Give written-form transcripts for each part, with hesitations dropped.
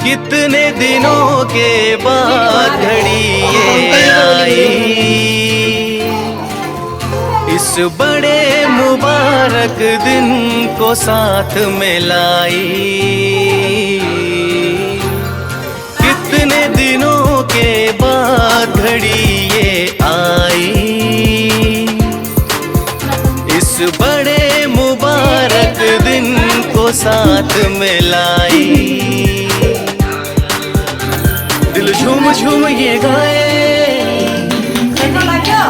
कितने दिनों के बाद घड़ी ये आई, इस बड़े मुबारक दिन को साथ में लाई। कितने दिनों के बाद घड़ी ये आई, इस बड़े मुबारक दिन को साथ में लाई। दिल झूम झूम ये गाए,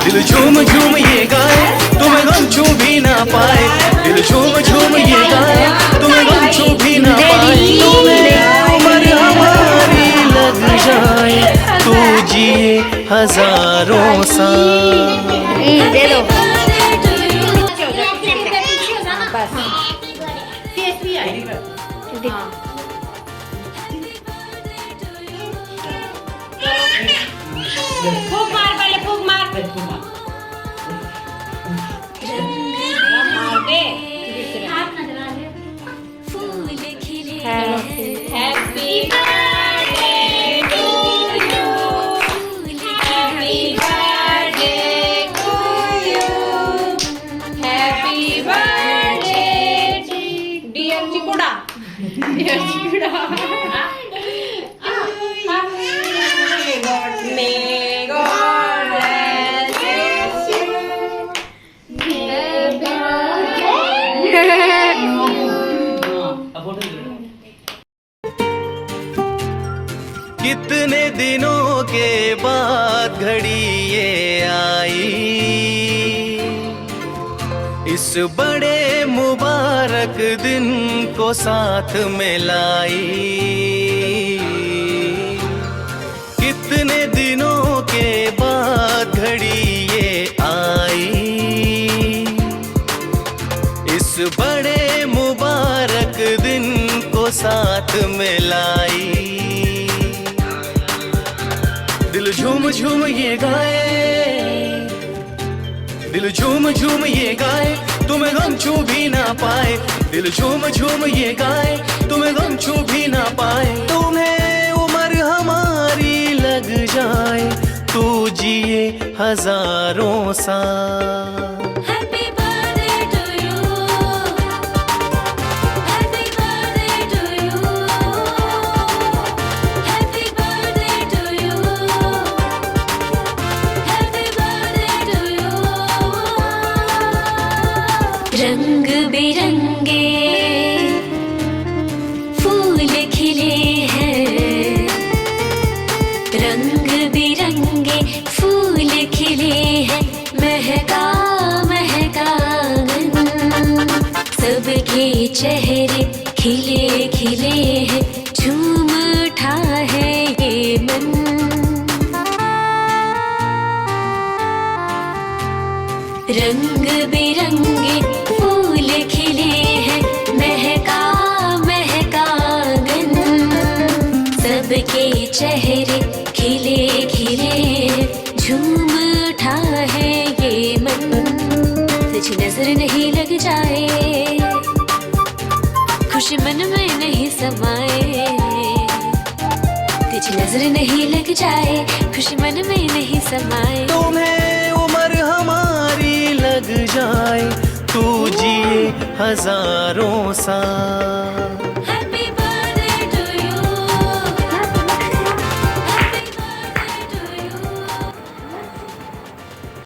दिल झूम झूम ये गाए, तुम्हें गम छू भी ना पाए। दिल झूम झूम ये गाए, तुम्हें गम छू भी ना पाए। तुम्हें उम्र हमारी लग जाए, तू जिए हजारों साल। दे दो फूक मार, पहले फूक मार। Happy birthday to you, happy birthday to you, happy birthday dear Chikuda, dear Chikuda. May God bless you. कितने दिनों के बाद घड़ी ये आई, इस बड़े मुबारक दिन को साथ में लाई। कितने दिनों के बाद घड़ी ये आई, इस बड़े मुबारक दिन को साथ में लाई। दिल झूम झूम ये गाए, दिल झूम झूम ये गाए, तुम्हें गम छू भी ना पाए। दिल झूम झूम ये गाए, तुम्हें गम छू भी ना पाए। तुम्हें उम्र हमारी लग जाए, तू जिए हजारों साल। रंग बिरंगे फूल खिले हैं, रंग बिरंगे फूल खिले हैं, महका महका आंगन, सबके चेहरे खिले खिले हैं, झूम उठा है ये मन। रंग बिरंगे फूल खिले हैं, महका महका आंगन, सबके चेहरे खिले खिले हैं, झूम उठा है ये मन। तुझ नजर नहीं लग जाए, खुशी मन में नहीं समाए। तुझ नजर नहीं लग जाए, खुशी मन में नहीं समाए। तुम्हें उम्र हमारी लग जाए, तू जिए हजारों साल।